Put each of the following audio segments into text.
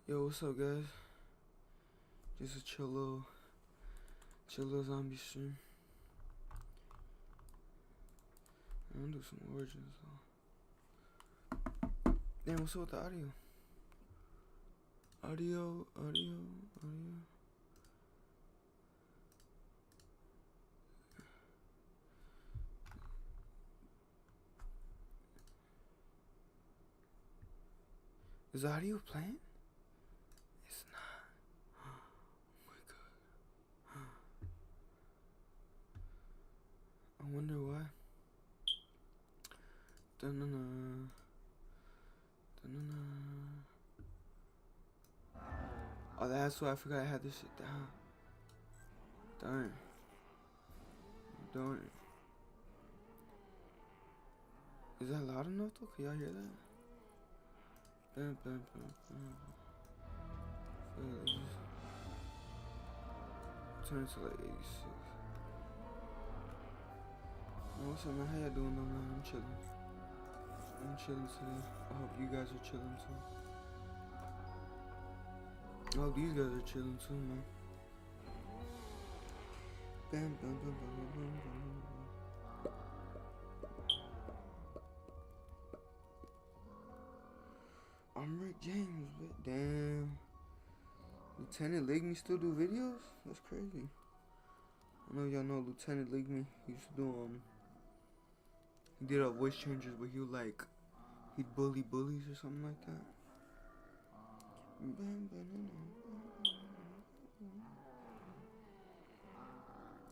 Yo, what's up, guys? Just a chill little zombie stream. I'm gonna do some origins though. Damn, what's up with the audio? Audio. Is the audio playing? It's not. Oh my god. I wonder why. Dun-dun-dun. Dun-dun-dun. Oh, that's why I forgot I had this shit down. Darn. Is that loud enough though? Can y'all hear that? Bam. Turn to like 86. What's up, man? How y'all doing though, man? I'm chilling today. I hope you guys are chilling too. I hope these guys are chilling too, man. Bam. I'm Rick James, but damn. Lieutenant Ligmy still do videos? That's crazy. I know y'all know Lieutenant Ligmy. He used to do he did voice changes, but he'd bully bullies or something like that.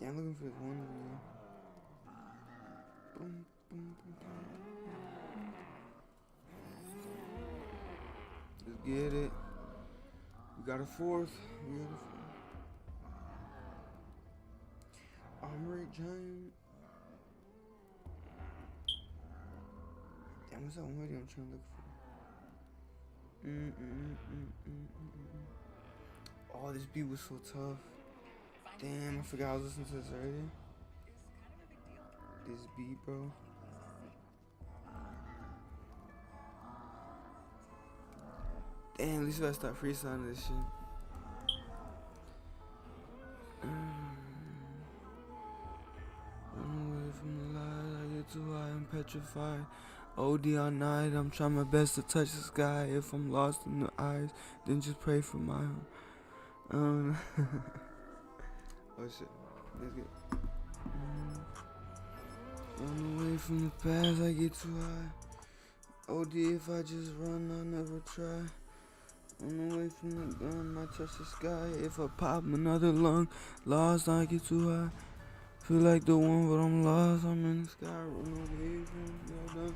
Yeah, I'm looking for this one video. Let's get it. We got a fourth. I'm Rick James. Damn, what's that one video I'm trying to look for? Oh, this beat was so tough. Damn, I forgot I was listening to this earlier. This beat, bro. Damn, at least if I start freestyling this shit. Run away from the light, I get too high and petrified. OD all night, I'm trying my best to touch the sky. If I'm lost in the eyes, then just pray for my Oh shit, let's get Run away from the past, I get too high. OD if I just run, I'll never try. Run away from the gun, I touch the sky. If I pop another lung, lost, I get too high. Feel like the one, but I'm lost, I'm in the sky. Run away from things I've done.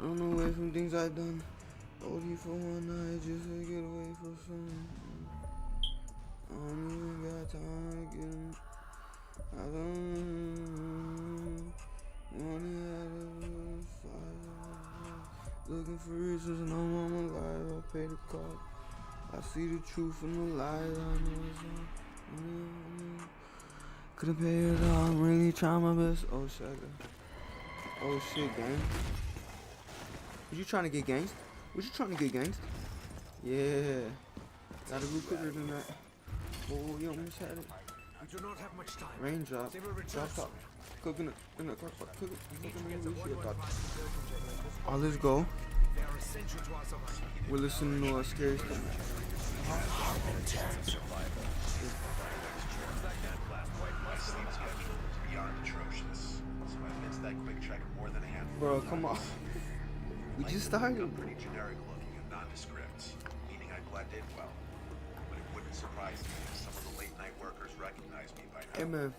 Run away from things I've done. OD for one night, just to get away from some. I don't even got time to get him. I don't money out of fire. Looking for reasons and I'm alive. I'll pay the cost. I see the truth from the lies. I know it's on. Couldn't pay it all. I'm really trying my best. Oh shit, gang. Was you trying to get gangsta? Yeah. Gotta go quicker than that. Oh, you almost had it. I do not have much time. Raindrop. Drop top. Cooking in the car. Cooking. Oh, let's go. We're listening to scary stuff. Bro, come on. We just started. Pretty generic looking and nondescript, meaning I blend in well. But it wouldn't surprise me if some of the late night workers recognize me by now. Hey man.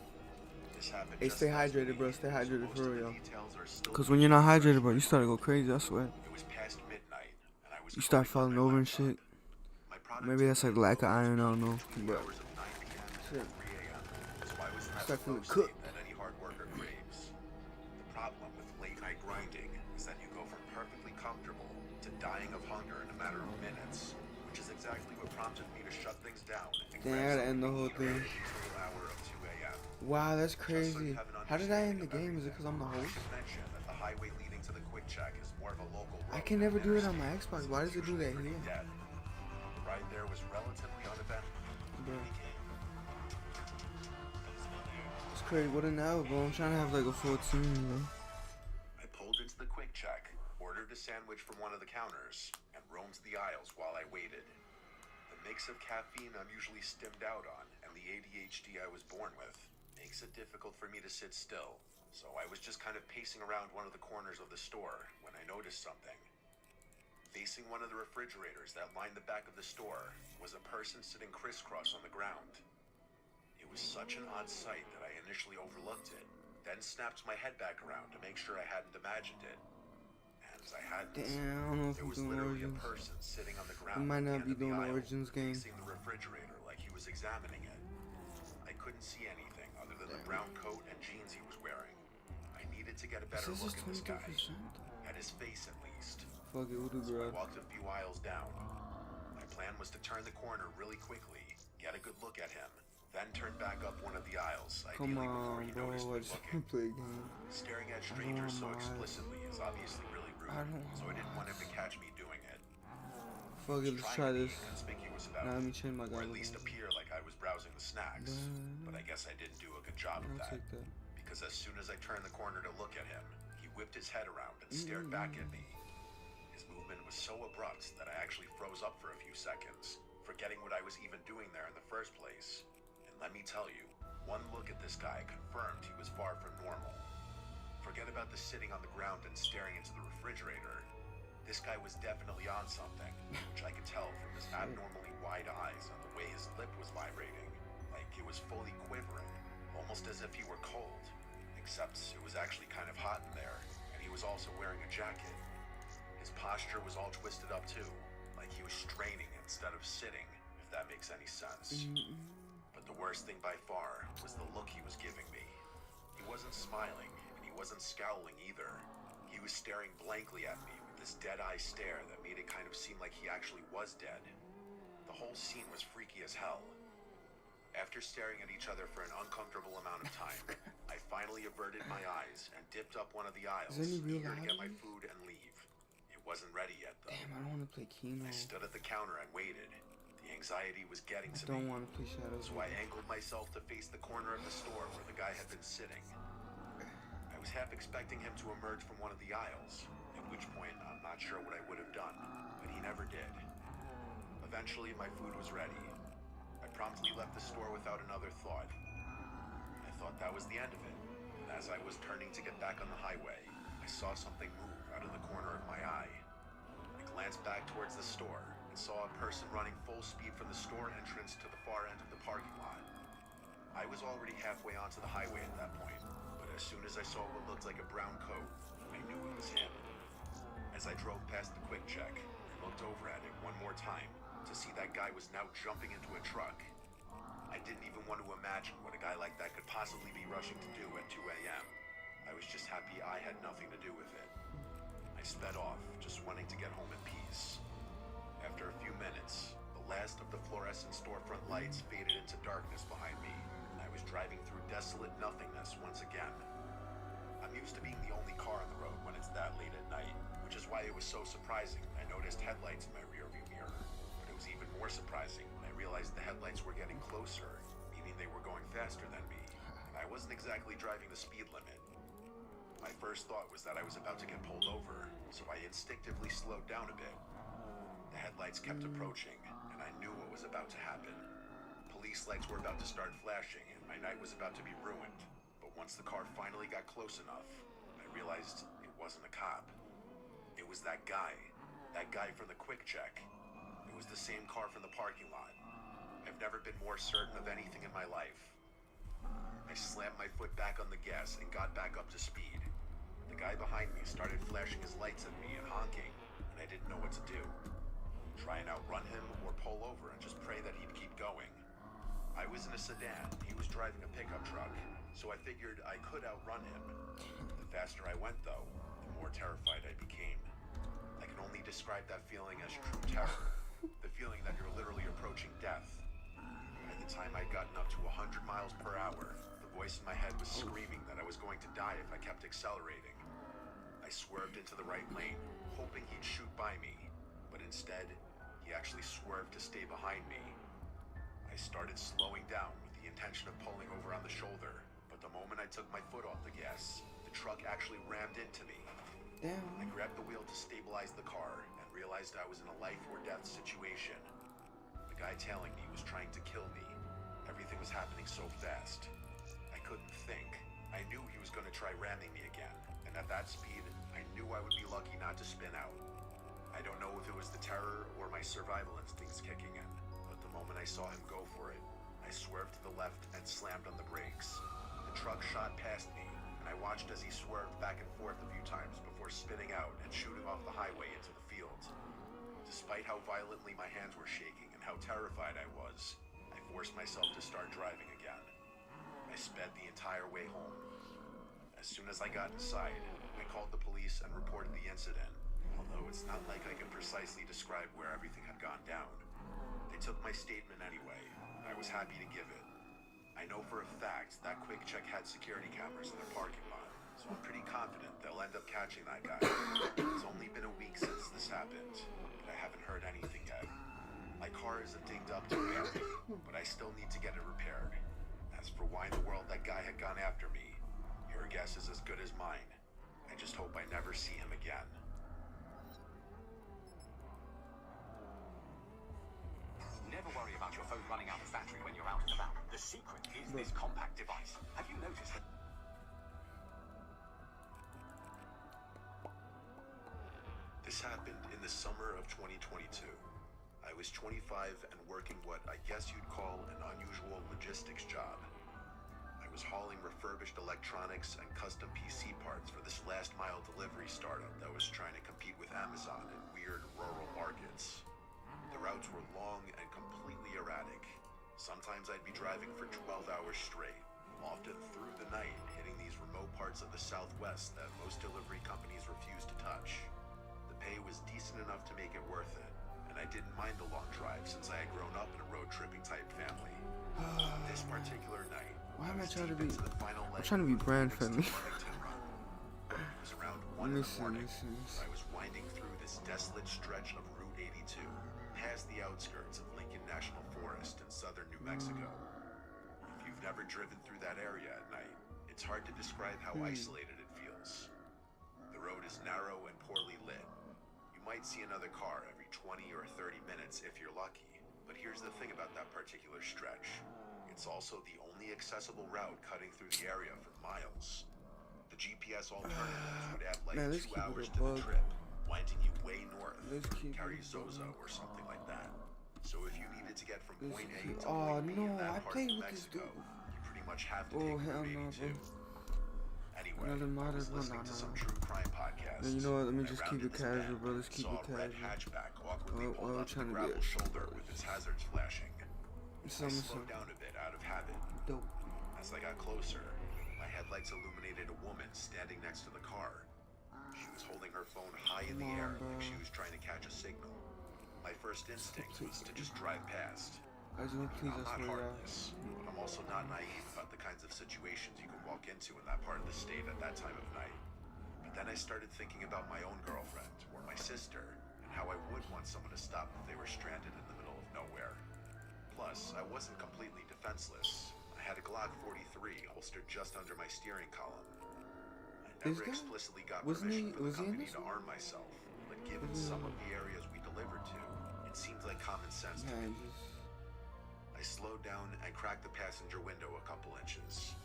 Hey, stay hydrated, bro. Stay hydrated for real, yo. Cause when you're not hydrated, bro, you start to go crazy, I swear. It was past midnight, and I was You start falling over and shit. Maybe that's like lack of iron, I don't know. But shit. Start feeling cooked. Any hard worker craves. The problem with late night grinding is that you go from perfectly comfortable to dying of hunger in a matter of minutes, which is exactly what prompted me to shut things down. Damn, I gotta end the whole thing. Wow, that's crazy. How did I end the game? Is it because I'm the host? I can never do it on my Xbox. Why does it do that here? ride there was relatively uneventful. Bro, We came. it's crazy. What an hour, bro. I'm trying to have like a 14, bro. I pulled into the quick check, ordered a sandwich from one of the counters, and roamed the aisles while I waited. The mix of caffeine I'm usually stimmed out on and the ADHD I was born with makes it difficult for me to sit still, so I was just kind of pacing around one of the corners of the store when I noticed something. Facing one of the refrigerators that lined the back of the store was a person sitting crisscross on the ground. It was such an odd sight that I initially overlooked it, then snapped my head back around to make sure I hadn't imagined it. And I hadn't. Damn, I don't know if There I'm was doing literally a Origins. person sitting on the We ground might at the not end be of the doing the aisle, Origins game. facing the refrigerator like he was examining it. I couldn't see anything other than the brown coat and jeans he was wearing. I needed to get a better This is look at this guy, 23%. at his face at least. Fuck it, we'll do So I grab. walked a few aisles down. My plan was to turn the corner really quickly, get a good look at him, then turn back up one of the aisles, Come ideally before on, he bro. noticed I me just looking. want to play a game. Staring at I don't strangers so want my- explicitly is obviously really rude, I don't so I didn't want want him to catch me doing it. Fuck it, let's try Trying to be this. inconspicuous about Nah, let me it, change my or at goggles. least appear like I was browsing the snacks, but I guess I didn't do a good job of I'll that, take that. because as soon as I turned the corner to look at him, he whipped his head around and stared back at me. His movement was so abrupt that I actually froze up for a few seconds, forgetting what I was even doing there in the first place. And let me tell you, one look at this guy confirmed he was far from normal. Forget about the sitting on the ground and staring into the refrigerator. This guy was definitely on something, which I could tell from his abnormally wide eyes and the way his lip was vibrating, like it was fully quivering, almost as if he were cold, except it was actually kind of hot in there, and he was also wearing a jacket. His posture was all twisted up too, like he was straining instead of sitting, if that makes any sense. But the worst thing by far was the look he was giving me. He wasn't smiling, and he wasn't scowling either. He was staring blankly at me with this dead-eye stare that made it kind of seem like he actually was dead. The whole scene was freaky as hell. After staring at each other for an uncomfortable amount of time, I finally averted my eyes and dipped up one of the aisles, Is there any real eager to get my lobbies? food and leave. It wasn't ready yet, though. Damn, I don't want to play Kino. I stood at the counter and waited. The anxiety was getting I to don't me. want to play Shadows. So I angled myself to face the corner of the store where the guy had been sitting. I was half expecting him to emerge from one of the aisles, at which point I'm not sure what I would have done, but he never did. Eventually, my food was ready. I promptly left the store without another thought. I thought that was the end of it, and as I was turning to get back on the highway, I saw something move out of the corner of my eye. I glanced back towards the store and saw a person running full speed from the store entrance to the far end of the parking lot. I was already halfway onto the highway at that point, but as soon as I saw what looked like a brown coat, I knew it was him. As I drove past the quick check, I looked over at it one more time to see that guy was now jumping into a truck. I didn't even want to imagine what a guy like that could possibly be rushing to do at 2 a.m. I was just happy I had nothing to do with it. I sped off, just wanting to get home in peace. After a few minutes, the last of the fluorescent storefront lights faded into darkness behind me, and I was driving through desolate nothingness once again. I'm used to being the only car on the road when it's that late at night, which is why it was so surprising when I noticed headlights in my rearview mirror. But it was even more surprising when I realized the headlights were getting closer, meaning they were going faster than me, and I wasn't exactly driving the speed limit. My first thought was that I was about to get pulled over, so I instinctively slowed down a bit. The headlights kept approaching, and I knew what was about to happen. Police lights were about to start flashing, and my night was about to be ruined. But once the car finally got close enough, I realized it wasn't a cop. It was that guy from the quick check. It was the same car from the parking lot. I've never been more certain of anything in my life. I slammed my foot back on the gas and got back up to speed. The guy behind me started flashing his lights at me and honking, and I didn't know what to do. Try and outrun him or pull over and just pray that he'd keep going. I was in a sedan, he was driving a pickup truck, so I figured I could outrun him. The faster I went though, the more terrified I became. I can only describe that feeling as true terror, the feeling that you're literally approaching death. By the time I'd gotten up to 100 miles per hour, the voice in my head was screaming that I was going to die if I kept accelerating. I swerved into the right lane, hoping he'd shoot by me, but instead, he he actually swerved to stay behind me. I started slowing down with the intention of pulling over on the shoulder, but the moment I took my foot off the gas, the truck actually rammed into me. Damn. I grabbed the wheel to stabilize the car and realized I was in a life or death situation. The guy tailing me was trying to kill me. Everything was happening so fast. I couldn't think. I knew he was going to try ramming me again, and at that speed, I knew I would be lucky not to spin out. I don't know if it was the terror or my survival instincts kicking in, but the moment I saw him go for it, I swerved to the left and slammed on the brakes. The truck shot past me, and I watched as he swerved back and forth a few times before spinning out and shooting off the highway into the field. Despite how violently my hands were shaking and how terrified I was, I forced myself to start driving again. I sped the entire way home. As soon as I got inside, I called the police and reported the incident, although it's not like I can precisely describe where everything had gone down. They took my statement anyway, and I was happy to give it. I know for a fact that Quick Check had security cameras in their parking lot, so I'm pretty confident they'll end up catching that guy. It's only been a week since this happened, but I haven't heard anything yet. My car isn't dinged up too badly, but I still need to get it repaired. As for why in the world that guy had gone after me, your guess is as good as mine. I just hope I never see him again. Never worry about your phone running out of battery when you're out and about. The secret is this compact device. Have you noticed that? This happened in the summer of 2022. I was 25 and working what I guess you'd call an unusual logistics job. I was hauling refurbished electronics and custom PC parts for this last mile delivery startup that was trying to compete with Amazon in weird rural markets. The routes were long and completely erratic. Sometimes I'd be driving for 12 hours straight, often through the night, hitting these remote parts of the Southwest that most delivery companies refuse to touch. The pay was decent enough to make it worth it, and I didn't mind the long drive since I had grown up in a road tripping type family. This particular night, Why am I was trying to deep be? into the final I'm leg trying to be of the brand Phoenix to friendly. Farmington run. It was around 1 in the morning. I was winding through this desolate stretch of Route 82, past the outskirts of Lincoln National Forest in southern New Mexico. If you've never driven through that area at night, it's hard to describe how isolated it feels. The road is narrow and poorly lit. You might see another car every 20 or 30 minutes if you're lucky. But here's the thing about that particular stretch. It's also the only accessible route cutting through the area for miles. The GPS alternatives would add like 2 hours to the trip, winding you way north, Carrizozo or something like that. So if you needed to get from point A to point B in that part of Mexico, you pretty much have to take Route 82. Anyway, I was listening to some true crime podcast. Man, you know what? Let me and I just keep rounded it this casual, bend bro. Let's and keep saw it a red casual. hatchback awkwardly Well, pulled up to the trying to gravel get shoulder with its hazards flashing. I some slowed down a bit out of habit. dope. As I got closer, my headlights illuminated a woman standing next to the car. She was holding her phone high in the air like she was trying to catch a signal. My first instinct was to just drive past. Guys, no, please, I'm I not swear, heartless, but I'm also not naive about the kinds of situations you can walk into in that part of the state at that time of night. But then I started thinking about my own girlfriend or my sister and how I would want someone to stop if they were stranded in the middle of nowhere. Plus, I wasn't completely defenseless. I had a Glock 43 holstered just under my steering column. I never explicitly got permission from the company to arm myself, but given some of the areas we delivered to, it seemed like common sense to me. I slowed down and cracked the passenger window a couple inches.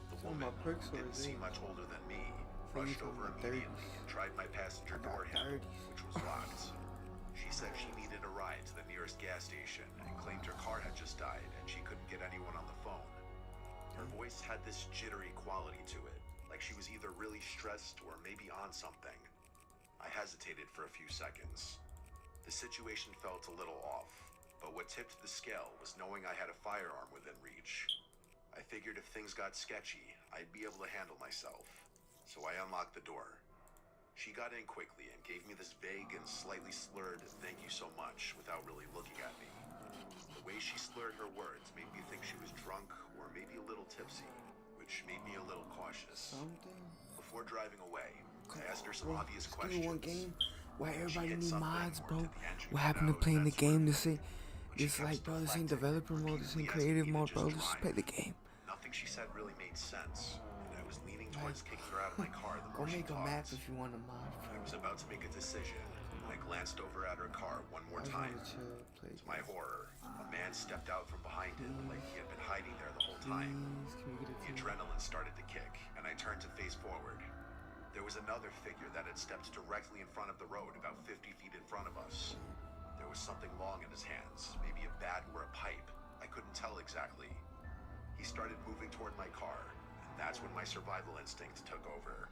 The woman, who didn't seem much older than me, rushed over immediately and tried my passenger door handle, which was locked. She said she needed a ride to the nearest gas station and claimed her car had just died and she couldn't get anyone on the phone. Her voice had this jittery quality to it, like she was either really stressed or maybe on something. I hesitated for a few seconds. The situation felt a little off, but what tipped the scale was knowing I had a firearm within reach. I figured if things got sketchy, I'd be able to handle myself, so I unlocked the door. She got in quickly and gave me this vague and slightly slurred "thank you so much" without really looking at me. The way she slurred her words made me think she was drunk or maybe a little tipsy, which made me a little cautious. Before driving away, I asked her some obvious questions. Why She everybody hit need something mods, or bro? did the engine What come happened to out? playing the That's where game? it This ain't, When she this kept like, bro, this ain't deflecting, developer mode. This ain't repeatedly asking creative me to mode, just bro. Just play drive. the game. Nothing she said really made sense, and I was leaning Like, towards kicking her out of my car the go more she make a map talked. if you want a mod. I was about to make a decision when I glanced over at her car one more I just time. wanna chill, play To my horror, a man stepped out from behind it like he had been hiding there the whole time. Please, can we get a The team? adrenaline started to kick, and I turned to face forward. There was another figure that had stepped directly in front of the road, about 50 feet in front of us. There was something long in his hands, maybe a bat or a pipe. I couldn't tell exactly. He started moving toward my car, and that's when my survival instinct took over.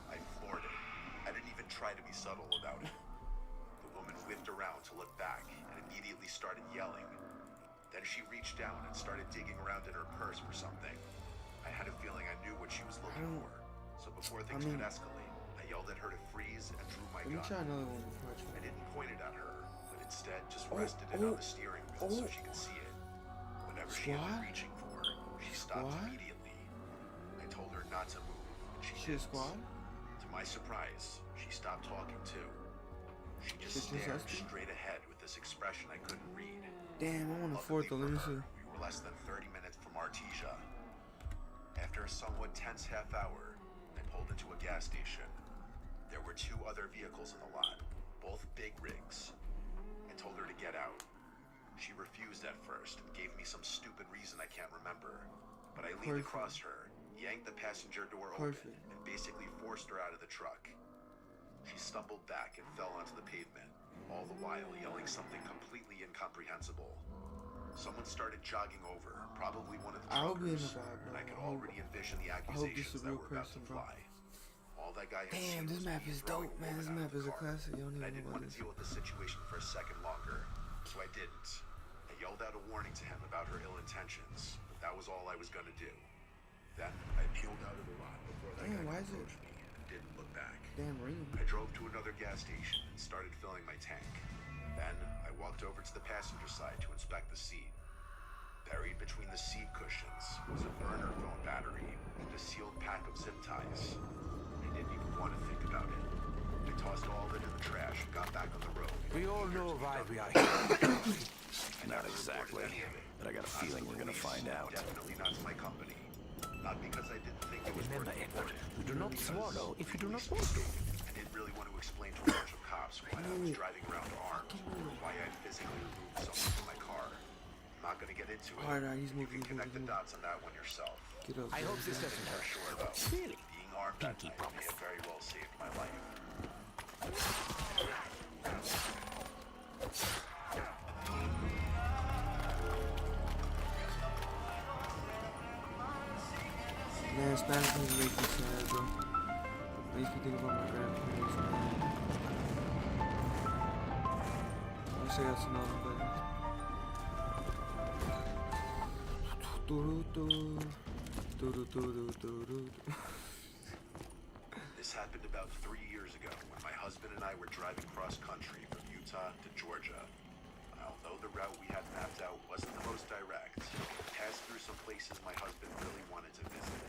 I floored it. I didn't even try to be subtle about it. The woman whipped around to look back and immediately started yelling. Then she reached down and started digging around in her purse for something. I had a feeling I knew what she was looking for. So before things could escalate, I yelled at her to freeze and drew my Let me try gun. another one before I try. I didn't point it at her, but instead just rested it on the steering wheel so she could see it. Whenever she had Squad? been reaching for it, she stopped Squad? immediately. I told her not to move, and she Shit, didn't. squad? To my surprise, she stopped talking too. She just Shit, just stared us two? straight ahead with this expression I couldn't read. Damn, I want a Luckily fourth though. Let me for see. her, we were less than 30 minutes from Artesia. After a somewhat tense half hour, I pulled into a gas station. There were two other vehicles in the lot, both big rigs. I told her to get out. She refused at first and gave me some stupid reason I can't remember. But I leaned across her, yanked the passenger door open, and basically forced her out of the truck. She stumbled back and fell onto the pavement, all the while yelling something completely incomprehensible. Someone started jogging over, probably one of the I'll be in truckers, the vibe, bro. and I could I hope- already envision the I hope this accusations is a that real were about to person, bro. fly. All that guy had Damn, seen this was map me is throwing dope, a man. woman This out of map the is a car. classic. Y'all don't I even didn't know want about to this. deal with the situation for a second longer, so I didn't. I yelled out a warning to him about her ill intentions, but that was all I was gonna do. Then I peeled out of the lot before that Damn, guy why could is it- approach me and didn't look back. Damn ring. I drove to another gas station and started filling my tank. Then I walked over to the passenger side to inspect the seat. Buried between the seat cushions was a burner phone battery and a sealed pack of zip ties. I didn't even want to think about it. I tossed all of it in the trash and got back on the road. We all know why we are here. Not exactly, but I got a feeling we're gonna find out. Definitely not to my company. Not because I didn't think it was Remember, worth Edward, reporting. you do not Because, swallow if you do not legally want to. speaking, I didn't really want to explain to a bunch of cops why I was driving around armed, or why I physically removed someone from my car. I'm not gonna get into it. Alright, he's You moving, can connect the moving. dots on that one yourself. Get up. I hope this doesn't For hurt. sure, though. Really? Being armed that Pinky night promise. may have very well saved my life. Man, Spanish music makes me sad, bro. Makes me think about my grandparents, man. I wish I got some other better. This happened about 3 years ago when my husband and I were driving cross country from Utah to Georgia. Although the route we had mapped out wasn't the most direct, it passed through some places my husband really wanted to visit.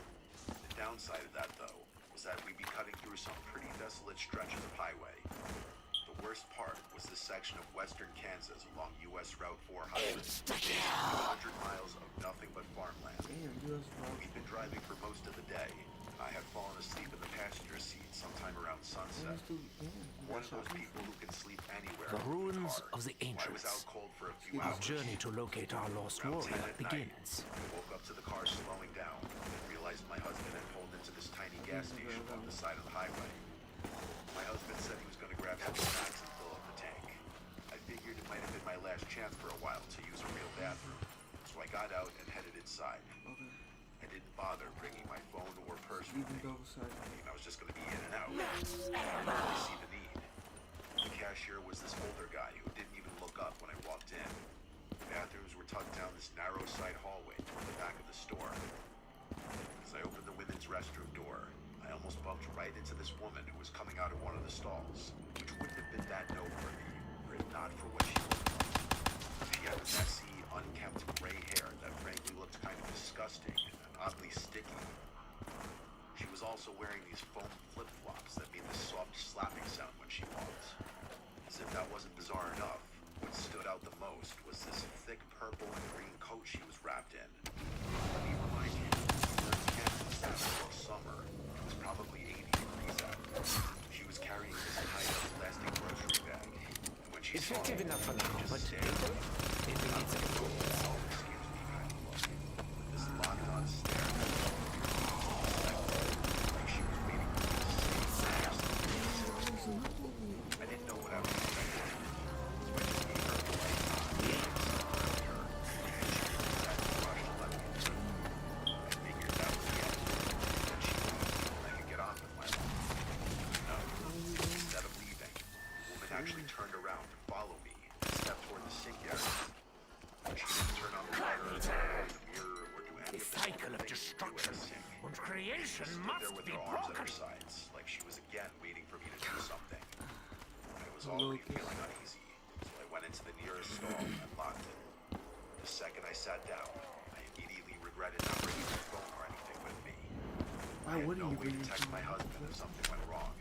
The downside of that, though, was that we'd be cutting through some pretty desolate stretches of highway. The worst part was this section of western Kansas along US Route 400. 100 miles of nothing but farmland. Damn, US Route. We'd been driving for most of the day, and I had fallen asleep in the passenger seat sometime around sunset. One of those people who can sleep anywhere. The in ruins car. of the I was out ancients. cold for a few Our hours. journey to locate our lost Around 10 warrior at night, begins. I woke up to the car slowing down and realized my husband had pulled into this tiny gas station on the side of the highway. My husband said he was going to grab some snacks and fill up the tank. I figured it might have been my last chance for a while to use a real bathroom, so I got out and headed inside. Okay. I didn't bother bringing my phone or purse with Even me. double sided. I mean, I was just going to be in and out. I didn't really see the need. The cashier was this older guy who didn't even look up when I walked in. The bathrooms were tucked down this narrow side hallway toward the back of the store. As I opened the women's restroom door, I almost bumped right into this woman who was coming out of one of the stalls, which wouldn't have been that noteworthy were it not for what she looked like. She had messy, unkempt gray hair that frankly looked kind of disgusting and oddly sticky. She was also wearing these foam flip-flops that made this soft slapping sound when she walked. she saw Effective me, enough for now, she but just stared at me. it needs improvement. Excuse me kind of look. This locked-on stare. Like she was waiting for me to say something. I didn't know what I was expecting. So I just gave her a polite nod. I smiled at her, and she decided to rush to let me through. I figured that was the end. Then she left, and I could get on with my life. No. Instead of leaving, the woman actually turned around to follow me and stepped toward the sink area. She didn't turn on the water, or the mirror, or do any The of the cycle of things you do at a destruction sink. and creation She stood must there with be her arms at broken. her sides, like she was again waiting for me to do something. I was already feeling uneasy, so I went into the nearest stall and locked it. The second I sat down, I immediately regretted not bringing my phone or anything with me. Why I had wouldn't no you way bring to your text phone? my husband if something went wrong.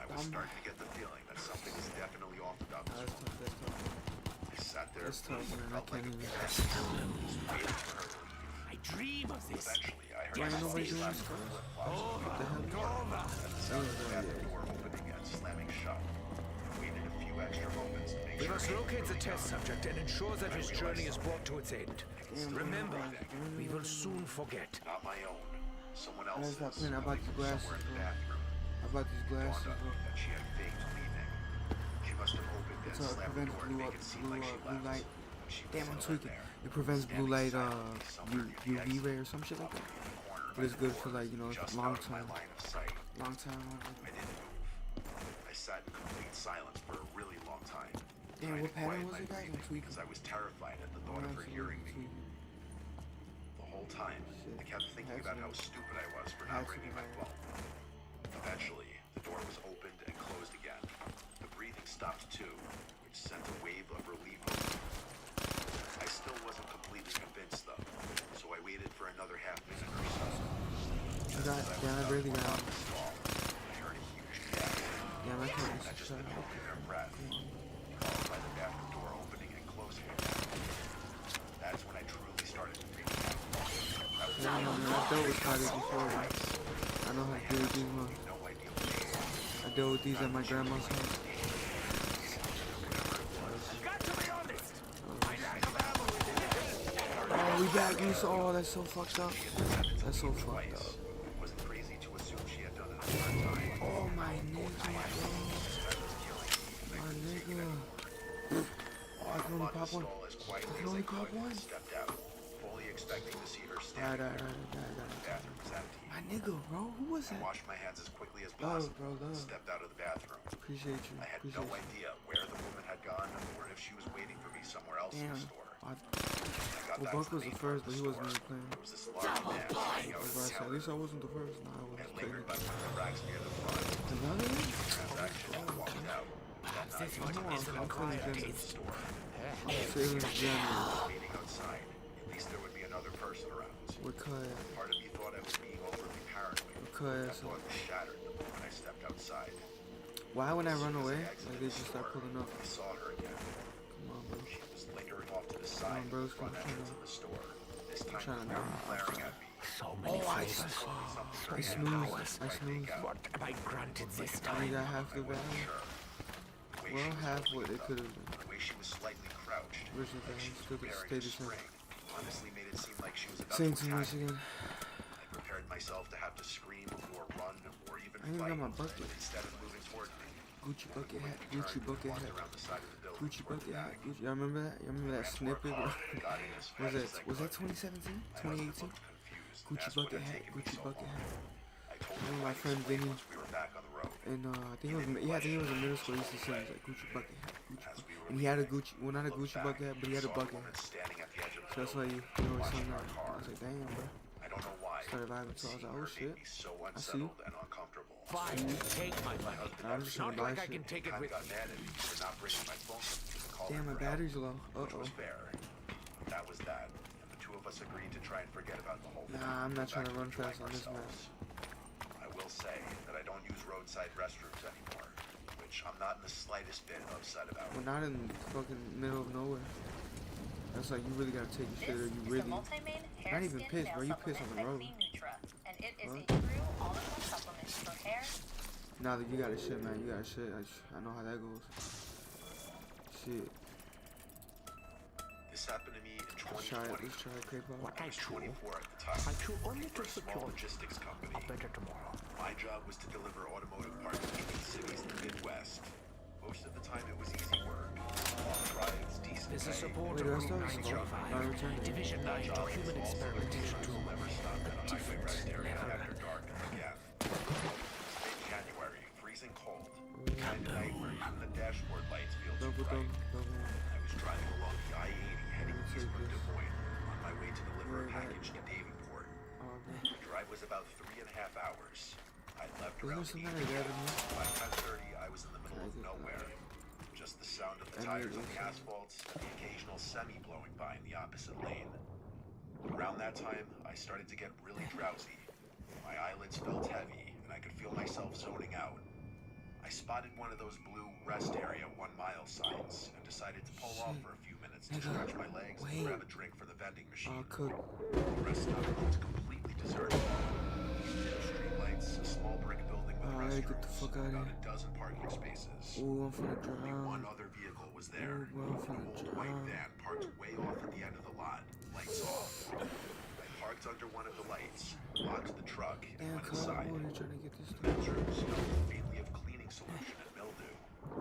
I was starting to get the feeling that something was definitely off about this That's woman. tough, that's tough. I sat there That's tough, and man. I felt like can't a even. cat, just waiting for her to leave. I dream of this. Eventually, I heard Why ain't my nobody mom doing slap this her for us? flip-flops Over, on the over. and the sound of the bathroom door opening and slamming shut. I waited a few extra moments to make We sure must she was locate the really test gone. subject and ensure that his journey is brought to its end. Remember, we will soon forget. Not my own. Someone I else's. stopped playing. I bought these From glasses, somewhere in the bro. bathroom. I bought these It glasses, dawned on bro. me that she had faked leaving. She must have opened and So it slammed the prevents door to make it seem like she blue left. light. When she was Damn, I'm still in tweaking. there, It prevents blue standing light, silently somewhere near the UV exit, ray or some shit like that. probably in the corner But by it's the good door, for like, you know, just long out of my time. line of sight. Long time. I didn't move. I sat in complete silence for a really long time. Damn, trying what to pattern quiet was my it, guys? I'm breathing tweaking. because I was terrified at the thought of her hearing me. The whole time, I kept thinking about how stupid I was for not bringing my phone. Eventually, the door was opened and closed again. The breathing stopped too, which sent a wave of relief over me. I still wasn't completely convinced though, so I waited for another half minute or so. Just as I was about to walk out the stall, I heard a huge gasp. Yeah, my phone Not is just shut the off. choking of breath, followed by the bathroom door opening and closing again. That's when I truly started to freak out. I was Yeah, man, I dealt with spiders before. Man. I know how to deal with these ones. no idea what they were. I dealt with these at my grandma's house. Got to be honest. My lack of ammo is inefficient. Oh, we back. Oh, that's so fucked up. That's so fucked up. It wasn't crazy to assume she had done it a third time. Oh, my nigga, bro. That was killing me. My nigga. I can only pop one. I can only pop one. Stepped out, fully expecting to see her standing Alright. there. The bathroom was empty. My nigga, bro. Who was I that? washed my hands as quickly as Love, possible bro, and love. stepped out of the bathroom. Appreciate you. I had Appreciate no you. idea where the woman had gone or if she was waiting for me somewhere else in Damn. the store. I, When I got well, back Buck to was the the main part first, of but the he wasn't store, really playing. there was this large man standing out That's of why I the said, at least I counter. wasn't the first. Nah, I I was lingered by taking one of the racks near the front, another one. transaction, and walked out. Perhaps this Come one on, is an I'm feeling acquired generous. taste. Store. I'm feeling generous. Waiting outside. At least there would be another person around. With Kaya. Part of me thought I was being overly paranoid. Kaya. That thought was shattered the moment I stepped outside. Why when I run As away, I like exited they the just start store, pulling up? I saw her again. Come on, bro. She was lingering off to the side bro, of the front come on. entrance of the store. This time trying to- glaring at me. So many flavors. I snoozed. I snoozed. What am I granted this I time? got half the value. Well, half what it could have been. The way she was slightly crouched, Original like she value was still could bearing stay a the same. spring, honestly made it seem like she was about Same to to me, attack me. Michigan. I prepared myself to have to scream or run or even I even fight. got my bucket. But instead of moving toward me, Gucci bucket hat. quickly Gucci turned bucket and walked hat. around the side of the building Gucci toward the bucket hat. back. Gucci. Y'all remember that? Y'all remember that Ran to her snippet? car and got in as Was fast that as I was that could. 2017? My husband 2018? looked confused and Gucci asked what bucket had hat. taken me Gucci so bucket long. hat. I told One him of my I'd friend explain Vinny. once we were back on the road. And I think it was I think it was in middle school. He used to say he's like Gucci bucket hat. Gucci As bucket. we were And he had a leaving, Gucci, well not a looked Gucci back, bucket hat, but he had a saw bucket woman hat. standing at the edge of the So that's why building, he always watching saying our that. car. I was like, damn, bro. I don't know why, Started vibing, but so I was seeing like, her oh made shit. me so I see. unsettled and uncomfortable. Fine, take my money. I'm just Not gonna buy like I shit. can take it Kind with got mad at me for not bringing my phone with me to call Damn, her my for help, battery's low. which Uh-oh. was fair. That was that, and the two of us agreed to try and forget about the whole thing. Nah, I'm not Go trying to back run enjoying fast on this ourselves. I will say that I don't use roadside restrooms anymore, which I'm not in the slightest bit upset about. We're not in the fucking middle of nowhere. That's like you really gotta take your shit or This you is really. the multi-main hair Not even skin piss, nail bro. You piss on supplement the by road. Clean Nutra, and it is What? a true all-in-one supplement for hair. Now that you gotta shit, man. You gotta shit. I know how that goes. shit. This happened to me in Let's try 2020. to creep out. What I I was chew, 24 at the time, I chew only working for to a small secure logistics company. a better tomorrow. My job was to deliver automotive parts between cities in the Midwest. Most of the time it was easy work. Long drives, decent This is pay. support Wait, of do I start Route Not 905, returning. Division 9 to Job Human was also Experimentation the 2. will never stop at a highway different rest area level. after dark again. It was mid-January, freezing cold. The kind of night where even the dashboard lights feel too Double, bright. double. I was driving along the I-80 heading eastward Des Moines on my way to deliver a package to Davenport. The drive was about 3.5 hours. I left Isn't around there some 8 kind of p.m. gathering? By 10:30, I was in the middle of nowhere. Just the sound of the tires on the asphalt, and the occasional semi blowing by in the opposite lane. Around that time, I started to get really drowsy. My eyelids felt heavy, and I could feel myself zoning out. I spotted one of those blue rest area 1 mile signs and decided to pull off for a few minutes to stretch my legs and grab a drink from the vending machine. Cook. The rest stop looked completely deserted. Dim streetlights, a small brick building with Alright, get the restrooms, fuck and outta about here. a dozen parking spaces. Ooh, I'm finna Only one drown. other vehicle was there. Ooh, bro, I'm An finna old white drown. van parked way off at the end of the lot, lights off. I parked under one of the lights, locked the truck, and Damn, went Kyle, inside. what are you trying to get this The thing? men's room smelled faintly of cleaning solution and mildew.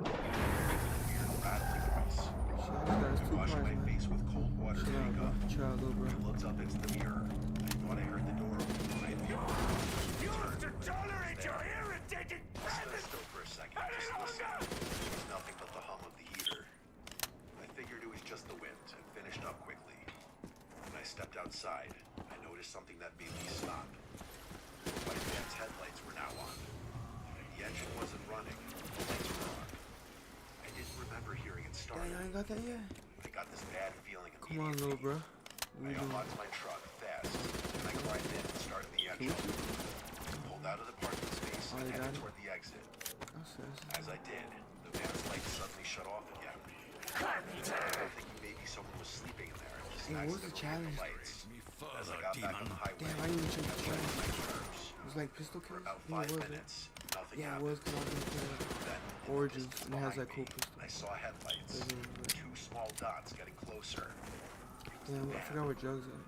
Making a weird rattling noise. Shit, I got I two washed parts, my man. face with cold water to Chill out, wake bro. up. Chill out, little bro. I looked up into the mirror. I thought I heard the door open behind me. You have to tolerate your irritating I stood presence still for a second, any just longer! listening. It was nothing but the hum of the heater. I figured it was just the wind and finished up quickly. When I stepped outside, I noticed something that made me stop. The white van's headlights were now on. The engine wasn't running, the lights were on. I didn't remember hearing it start. Dang, I ain't got that yet. I got this bad feeling Come on, immediately. little bro. What I you doing? unlocked my truck fast, and I climbed in and started the engine. Pulled out of the parking space Oh, and you got headed it? toward the exit. Oh, As I did, the van's lights suddenly shut off again. I think maybe someone was sleeping in there. Just Hey, what's the accidentally hit challenge? lights. As I got back on the highway, Damn, I didn't even check the I went challenge. to my nerves. It was like pistol For kills? about Yeah, 5 it was. minutes, nothing Yeah, it happened. was because I was gonna play Then, in the Origins, distance and it has behind that cool me, pistol. I saw headlights. Two small dots getting closer. Damn, I forgot where drugs are.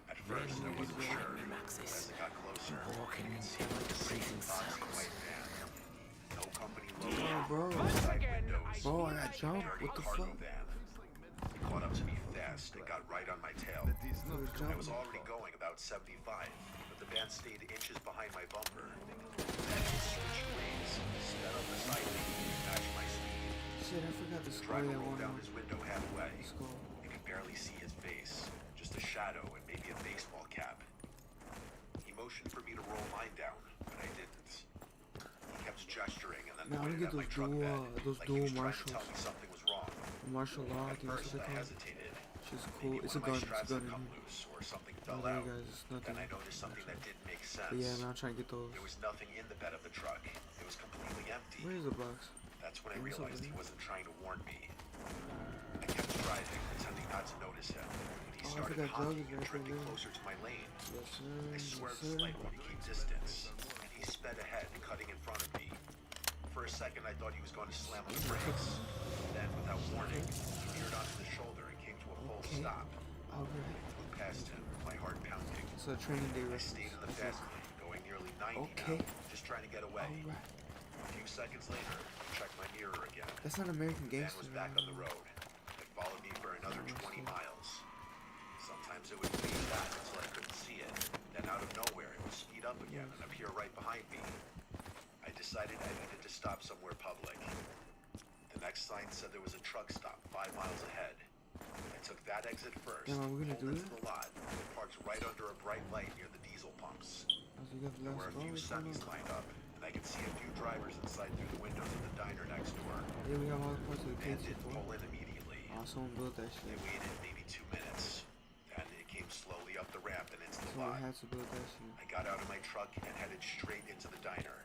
At first, I wasn't sure. As it got closer, Walking you could see like the same boxy white van. No company logo. Oh, bro. Side windows. Bro, I got jumped. Dirty What the cargo fuck? van. It caught up to me fast and got right on my tail. I was I jumping. was already going about 75, but the van stayed inches behind my bumper. Then it switched lanes, sped up the side lane to match my speed. Shit, I forgot the The skull. driver Yeah, rolled one down of his window halfway. the skull. You could barely see his face, just a shadow and maybe a baseball cap. He motioned for me to roll mine down, but I didn't. He kept gesturing and then Now, I'm pointed gonna at get my those truck dual, bed, those like dual he was trying to marshals. tell me something was wrong. Martial law, I At think that's first, what I they call it. hesitated. She's Maybe cool. It's a one of my gun. It's a straps gun had in come here. loose or something Oh, fell there out. you guys, it's nothing. Then I noticed something that didn't make sense. But yeah, man, I'm trying to get those. There was nothing in the bed of the truck. It was completely empty. Where is the box? That's when I What's up, realized he man? wasn't trying to warn me. I kept driving, pretending not to notice him. He Oh, I started forgot drugs honking is and right drifting there. closer to my lane. Yes, sir. I Yes, swerved sir. slightly to keep distance, and he sped ahead, cutting in front of me. For a second, I thought he was going to slam on the brakes. Then, without warning, he veered onto the shoulder and came to a full Okay. stop. Alright. I flew past him, my heart pounding. It's a training day I reference. stayed in the That's fast it. lane, going nearly 90 Okay. now, just trying to get away. Alright. A few seconds later, I checked my mirror again. That's not American The man Gangster. was back on the road. It followed me for another 20 miles. Sometimes it would fade back until I couldn't see it. Then out of nowhere, it would speed up again and appear right behind me. I decided I needed to stop somewhere public. The next sign said there was a truck stop 5 miles ahead. I took that exit first, Damn, are we gonna pulled do into the lot, and parked right under a bright light near the diesel pumps. Oh, so you got the There were last a few ball, semis lined up, and I could see a few drivers inside through the windows of the diner next door. Yeah, we have all the parts of the Man pizza didn't for. pull in immediately. Oh, someone built that I shit. waited maybe 2 minutes. Then it came slowly up the ramp and into the Someone lot. had to build that shit. I got out of my truck and headed straight into the diner.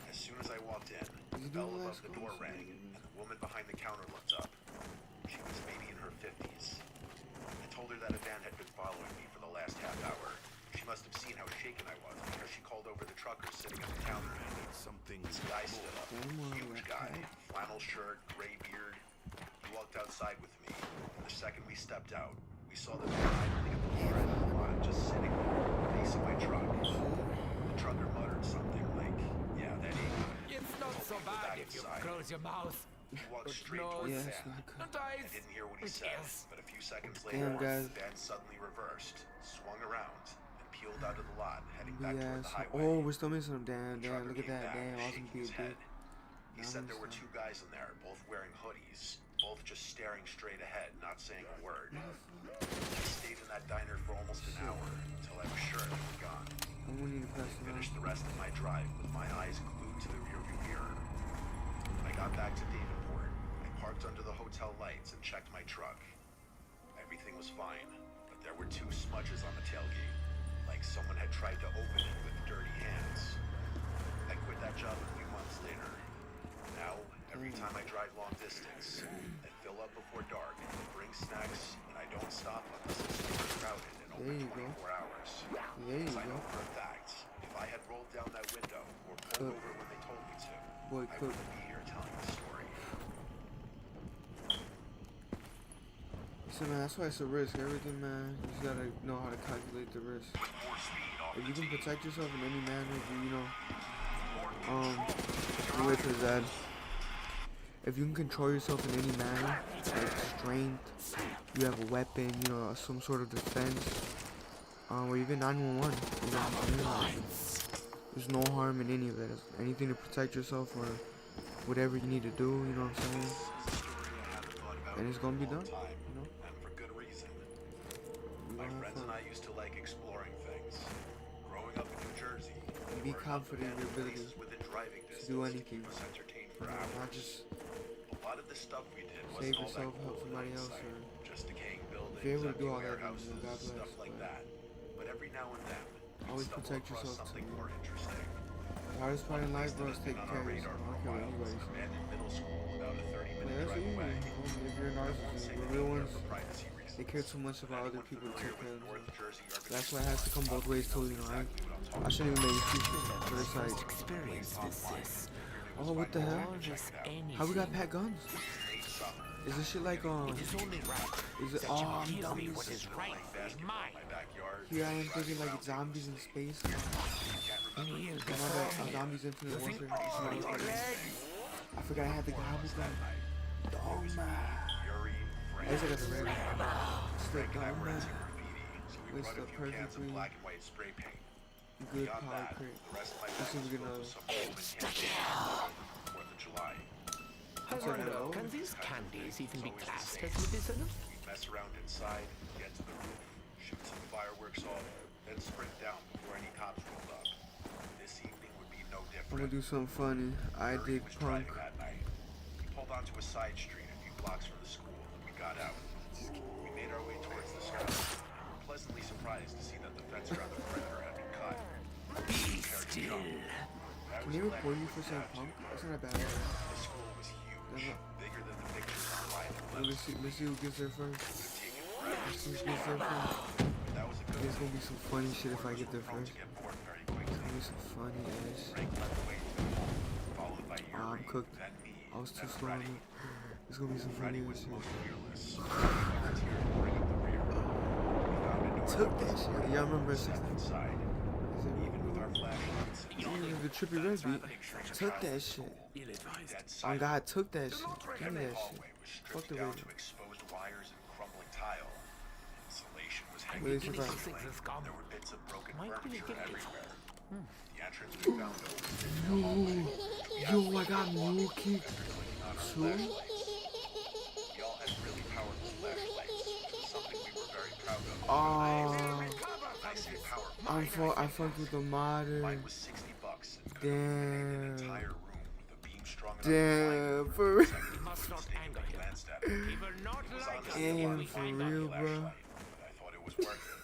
As soon as I walked in, the you bell do the above last the call? door rang, and the woman behind the counter looked up. She was maybe in her 50s. I told her that a van had been following me for the last half hour. She must have seen how shaken I was because she called over the trucker sitting at the counter. This guy stood up, huge guy, flannel shirt, gray beard. walked outside with me, and the second we stepped out, we saw the van idling at the far end of the lot, just sitting there, facing my truck. The trucker muttered something like, "Yeah, that ain't good." It's not so Go bad back if you inside. close your mouth. He walked But straight no, towards Yeah, the it's van. not good. And I didn't hear what he said, Yes. but a few seconds Damn, later, guys. the van suddenly reversed, swung around, and peeled out of the lot, heading back Yeah. toward the highway. Oh, we're still missing them. Damn, The damn. trucker Look at came that. back, Damn, awesome shaking be a his head. dick. He said there were two guys in there, both wearing hoodies, both just staring straight ahead, not saying a word. I stayed in that diner for almost an hour, until I was sure they were gone. I'm gonna need to press it on. Finished the rest of my drive with my eyes glued to the rearview mirror. When I got back to Davenport, I parked under the hotel lights and checked my truck. Everything was fine, but there were two smudges on the tailgate, like someone had tried to open it with dirty hands. I quit that job a few months later. Now, every time I drive long distance, I fill up before dark, bring snacks, and I don't stop unless it's super crowded and There open you go. 24 hours. There you Because I know go. for a fact, if I had rolled down that window or pulled Cook. over when they told me to, Boy, I cook. wouldn't be here telling the story. So man, that's why it's a risk. Everything, man. You just gotta know how to calculate the risk. If you can protect yourself in any manner, wait for his dad. If you can control yourself in any manner, like strength, you have a weapon, some sort of defense, or even 911, there's no harm in any of it. Anything to protect yourself or whatever you need to do, you know what I'm saying? And it's gonna be done, And for good reason. My friends and I used to like exploring things. Growing up in New Jersey, And be confident in your ability within driving to distance do anything. keep us entertained for hours. Not just A lot of the stuff we did save wasn't all that yourself, cool help somebody in else, hindsight. or Just decaying buildings, if you're able to do empty all that, then, warehouses, God bless, stuff like but that. But every now and then, we'd always stumble protect across yourself something too. more interesting. the hardest part in life, bro, is Been taking on care our of radar yourself. I for don't care a what while was anybody an says. abandoned middle school about a 30-minute Yeah, that's drive easy. away. If you're a narcissist, the real ones, they care too much about other people to take care of themselves. That's why it has to come both ways too, I shouldn't even make excuses, but it's like, Experience this. oh, what the hell? Anything. How we got pack guns? Is this shit like, It is only right is it, that oh, you I'm give dumb me as what is rightfully mine. Here I am thinking like it's zombies in space. Kneel A before me. zombies infinite You think warfare. I forgot I had the gobble gun. Dumb man. I guess I got the red one. Still dumb man. It's the perfectly good power crate. Let's see if we get another. I wonder, can these candies even be classed as medicinal? Mess around inside, get to the roof, shoot some fireworks off, then sprint down before any cops rolled up. This evening would be no I'm gonna different. do something funny. I Murray dig was punk. driving that night. We pulled onto a side street a few blocks from the school and we got out. We made our way towards the school. We were pleasantly surprised to see that the fence around the perimeter had been cut. Be still. Can they record you for saying punk? That's not a bad idea. The school was huge, bigger than the pictures online. Let's see who gets there first. Let's see who gets there first. That was a good There's gonna be some funny shit if I get there prone first. to get bored very There's quickly. gonna be some funny ass. Frank led the way to the hall, followed by I'm Yuri, cooked. then me, I was too then slow on Freddie. it. There's gonna be some funny Freddie ass was shit. most fearless. He volunteered to bring up the rear. We found a door Took that shit. Y'all remember stepped 16? inside. Is it Even with our flashlights, the trippy red beat? Took that shit. Ill advised. dead Oh silent. God, took that shit. Give me The that shit. hallway was Fuck stripped the down radio. to exposed wires and crumbling tile. Insulation was Wait, hanging it's from about- the ceiling. Six is gone. There were bits of broken Might be furniture addictive. everywhere. The entrance we found open into the hallway. Yo, I got mule kick too. We all had really powerful flashlights, something we were very proud of. Oh, I say powerful. I fucked with the modern. Mine was $60 and could illuminate an Damn. entire room with a beam strong enough Damn, to for real. It must not anger him. glanced at it. He will not It was like us honestly a when Damn, we for find out. real, bro. flashlight, but I thought it was worth it.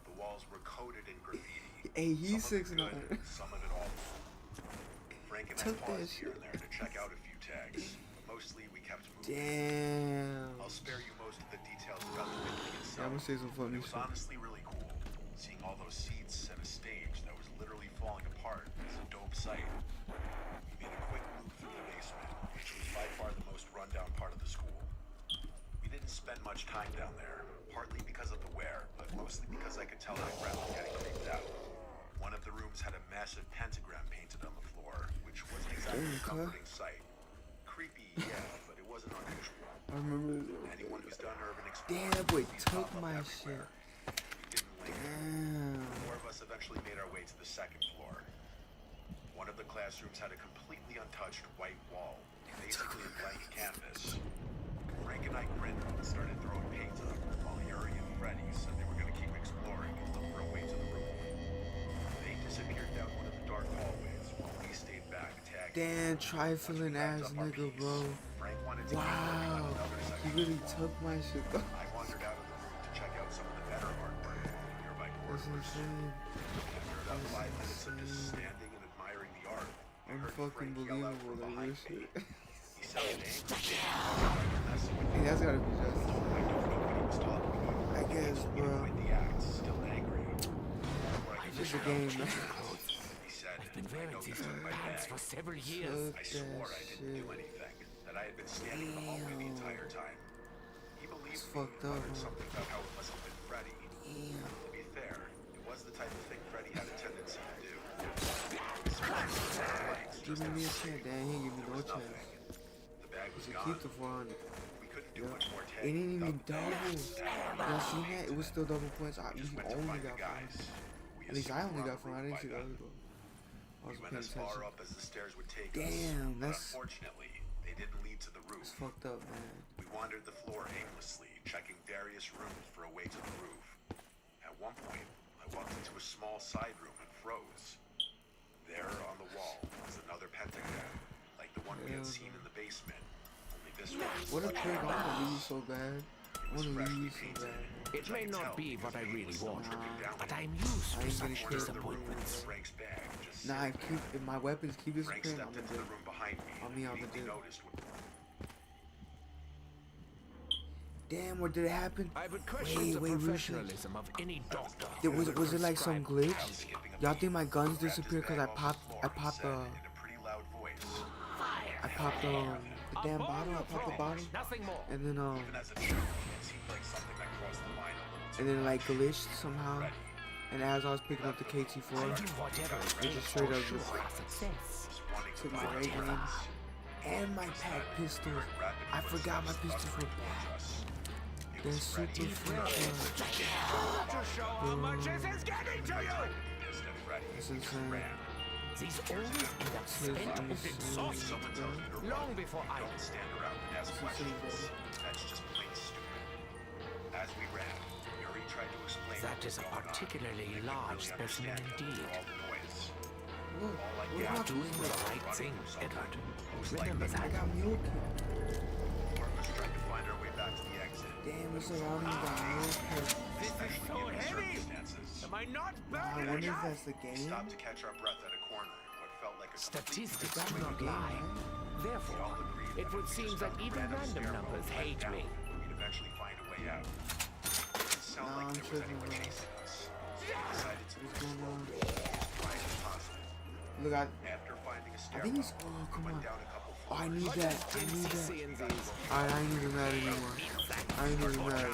The walls were coated in graffiti. Hey, he's Some of it 6'9". good, some of it awful. Frank and I Took that paused here shit. and there to check out a few tags. Mostly we kept moving. Damn. I'll spare you most of the details about the building Yeah, I'm itself. gonna say some But funny it was shit. honestly really cool. Seeing all those seats and a stage that was literally falling apart is a dope sight. We made a quick loop through the basement, which was by far the most rundown part of the school. much time down there, partly because of the wear, but mostly because I could tell my breath was getting creeped out. One of the rooms had a massive pentagram painted on the floor, which wasn't exactly a comforting sight. Creepy, yeah, but it wasn't unusual. I remember. Anyone who's done urban exploring Damn, boy, sees took pop up my everywhere. We didn't linger. Damn. Four of us eventually made our way to the second floor. One of the classrooms had a completely untouched white wall, basically a blank canvas. Frank and I grinned and started throwing paint up, while Yuri and Freddy said they were going to keep exploring and look for a way to the roof. They disappeared down one of the dark hallways, while we stayed back tagging. Damn, trifling ass nigga, bro. Frank wanted to keep Wow. working on another He section. really took my shit though. I wandered out of the room to check out some of the better artwork in the nearby That's corridors. insane. After about 5 minutes of just standing and admiring the art, we heard Unfucking Frank yell out believable, from like behind this me. shit. He sounded angry. Messing with Hey, that's gotta be just. I don't know what he was talking about. I guess, bro. Point the axe, still angry. Before I It's could just a figure out game, man. he said, I've been I wearing know you these took my pants bag. for several years. Took I swore that I didn't do shit. anything, that I had been standing in the hallway the entire time. He believed It's me, fucked up, muttered huh? something about how it must have been Freddy. Damn. To be fair, it was the type of thing Freddy had a tendency to do. Giving me a chance, damn, he ain't give me no chance. The bag was To gone. keep the 400. We couldn't do much more It tagging. ain't even without the double. bags. Y'all seen that? It was still double points. We We just went to only find the got guys. 400. We At least I assumed only we're got on the 400. I didn't roof see by the then. other girl. I We wasn't went paying as far attention. up as the stairs would take us. Damn, But that's- unfortunately, they didn't lead to the roof. It's fucked up, man. We wandered the floor aimlessly, checking various rooms for a way to the roof. At one point, I walked into a small side room and froze. There on the wall was another pentagram, like the one we had Hell seen no. in the basement. Only this one was What a much pig, I larger. wanna leave so bad. I wanna freshly leave so painted. bad. It may not be what I really want, but I'm used I to ain't such gonna kill it. disappointments. Frank's bag, just Nah, if my weapons keep Frank disappearing, stepped I'm into gonna the room behind me I and mean, I'm immediately gonna do. noticed what Damn, what did it happen? I would question the wait, real shit. professionalism of any doctor. Was it like some glitch? skipping a Y'all beat. think my guns Grabbed his disappeared because bag I off the popped floor I and popped said in a pretty loud voice, the damn bottle, I popped the bottle, Nothing more. and then even as a joke, it seemed like something that crossed the line a little too and then it, like glitched somehow. And as I was picking up the KT4, I do whatever it it takes just straight to up ensure just our success. wanting to took my find ray us. gun and my pack pistols. I forgot my pistols were back. They're super freaking. To show how much this is getting to you. Pissed at Freddy. That's insane. These always end up spent and exhausted Someone tells you you're long wrong. before I Don't stand around and ask questions. That's just plain stupid. As we ran, Yuri tried to explain That what is a was going on, particularly but I couldn't large really specimen understand indeed. all the noise. Look, All I what's gathered my Doing was the running right thing, or something. Edward. Most Remember likely, I that. got mule kill. Four of us tried to find our way back to the exit. Damn, it's surrounding me by mule kill. Especially so given the heavy. circumstances. Am I not I burning wonder if enough? that's the We game. stopped to catch our breath at a corner in what felt like a complete Statistics That's do the not game, lie. right? Therefore, all agreed it that would if we seem just that found a even random random stairwell numbers and hate down, me. we'd eventually find a way out. It didn't sound Nah, like I'm there was tripping, anyone bro. chasing us. So we decided to What's going on? as quiet as possible. Look, After finding a I stairwell, think he's. Oh, we come went on. down a couple Oh, I floors. need that. I need that. Alright, I ain't even mad anymore. I ain't even mad.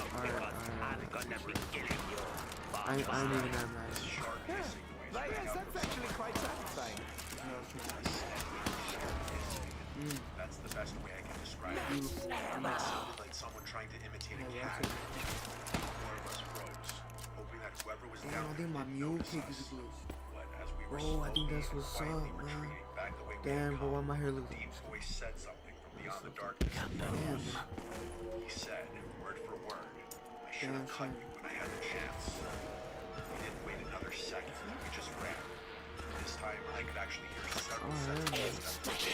Alright. I ain't even that mad. Sharp hissing noise rang Yes, out that's from actually quite satisfying. That's the best way I can describe it. Beautiful. It sounded like someone trying to imitate a cat. Four of us froze, hoping that whoever was Damn, down I there think my didn't mule notice kick us. is glitched. But as we were Bro, I think slowly that's and what's quietly up, man. retreating back the way we Damn, had bro, why come, my hair look a deep like voice said something from beyond the darkness. Damn. He said, word for word, I should have cut you when I had the chance. We didn't wait another second. We just ran. This time, I could actually hear several sets of footsteps,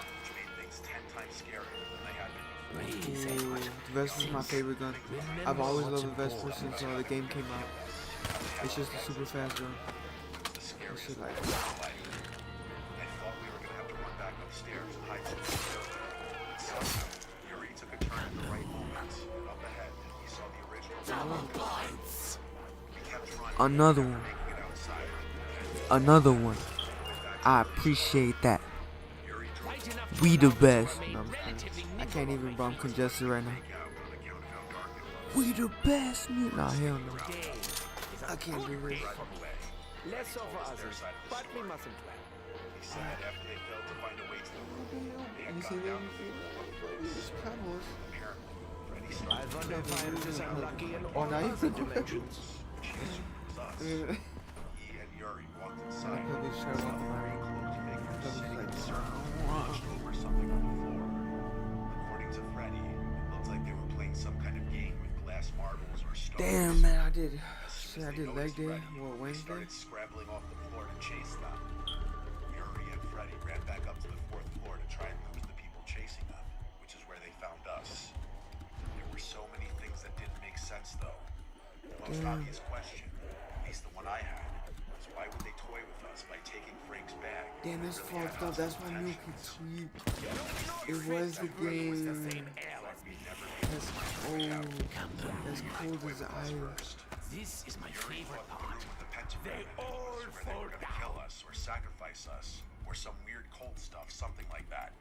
which made things 10 times scarier than they had been before. Ooh, the Vesper's my favorite gun. I've always loved the Vesper since the game came out. It's just a super fast gun. The scariest shit like- moment of my life. I thought we were gonna have to run back upstairs and hide from the building. But somehow, Yuri took a turn at the right moment, and up ahead, we saw the original. We kept running, Another one. making it outside. Another one. I appreciate that. Yuri drove Right enough to We the allow me to best. remain No, I'm just relatively kidding. I can't nimble even, bro. I'm congested right now. out on account of how dark it We the best, man. Nah, hell no. Game is a I can't do good this. day for me. Less so for others, but we mustn't dwell. He said that after they failed to find a way to the room, they had You see gone that? down to the floor. It's kind of. Apparently, Freddy I started wonder if I am just unlucky in Oh, all now you other feel dimensions. She assumed it was us. Yeah. He and Yuri walked inside. Public shut off my Very close figure Public sitting in like a circle, hunched over something on the floor. According to Freddy, it looked like they were playing some kind of game with glass marbles or stones. Damn, man, I did. As soon See, as I they did leg noticed day Freddy, or they Wednesday. started scrambling off the floor to chase them. Yuri and Freddy ran back up to the fourth floor to try and lose the people chasing them, which is where they found us. There were so many things that didn't make sense, though. The most obvious question, at least the one I had, was why would they toy with us by taking Frank's bag? Damn, that's Really had fucked up. us That's in why detention. Milky tweet. It was the game. That's cold. That's cold as ice. This is my favorite part. They all where they were fall gonna kill us or sacrifice us or some weird cult stuff, something like that.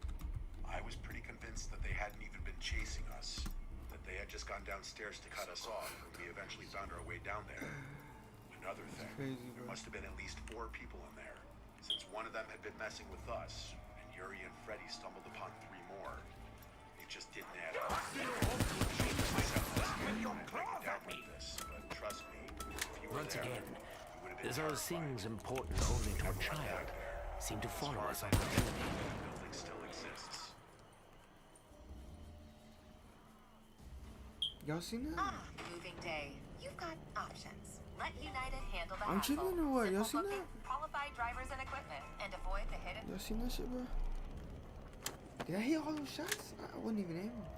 I was pretty convinced that they hadn't even been chasing us, that they had just gone downstairs to cut us off when we eventually found our way down there. Another thing, crazy, there bro. must have been at least 4 people in there, since one of them had been messing with us, and Yuri and Freddy stumbled upon 3 more. It just didn't add up. But trust me, if you were Once there, again, you would have been those terrified. things important only to a child seem to follow us on the journey. The building still exists. Y'all seen that? Moving day. You've got options. Let United handle the I'm hassle. tripping or what? Y'all Simple seen booking, qualified drivers and equipment, and avoid the hidden. Y'all seen that shit, bro? Did I hit all those shots? I wasn't even aiming.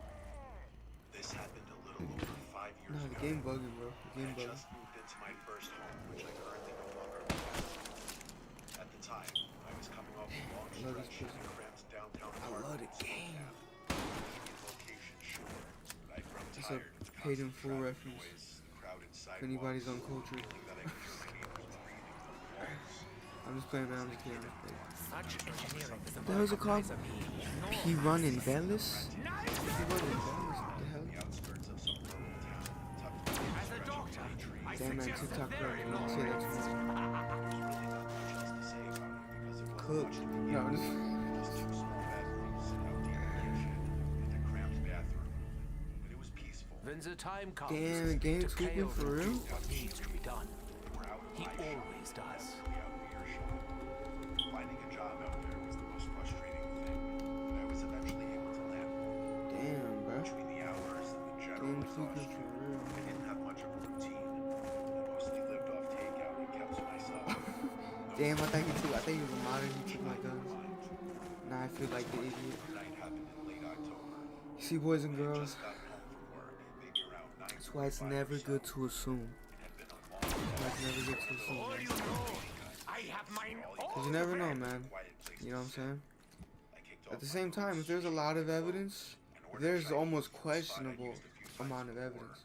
This happened a little over 5 years No, ago. the game buggy, bro. The game I buggy. just moved into my first home, which I currently no longer live in. At the time, I was coming off a long I love this stretch in prison. cramped downtown I love the apartments. game. Convenient location, sure, but I'd grown It's a tired of the paid in constant full traffic reference. noise, the crowded If anybody's sidewalks, uncultured. feeling that I could hear my neighbors breathing through the walls. I'm just playing, man. I'm just kidding. Such engineering is The hell's it called? P Run in Velas? P Run in Velas? What the hell? The outskirts of some rural town, tucked away As a doctor, I Damn, man, suggest TikTok a bro. very You long didn't say that to me. There's really not much else to say about it because it wasn't Cooked. much to No, begin I'm with. just. Just 2 small bedrooms, an outdated kitchen, and a cramped bathroom. But it was peaceful. When the time comes Damn, the game to tweaking pay for over real? what needs to be done, We were out of he my shop, always does. definitely out of earshot. Finding a job out there was the most frustrating thing, but I was eventually able to land one. Damn, bro. Between the hours and the general Game tweaking exhaustion, for real. I didn't have much of a routine. I mostly lived off takeout and kept to myself. Damn, I think he was a modern. He took my guns. Now I feel like the idiot. Night happened in late October. You see, boys and I had girls, just gotten home from work, maybe around 9:45 that's why it's or never so. good to assume. It had been a long That's why it's never good to assume. All you know, I have mine all Because you never know, man. quiet place You know what I'm to sit. saying? I kicked At off the my same time, boots, if there's a lot of evidence, and ordered there's Chinese almost from a spot I questionable used a few times amount of before. evidence.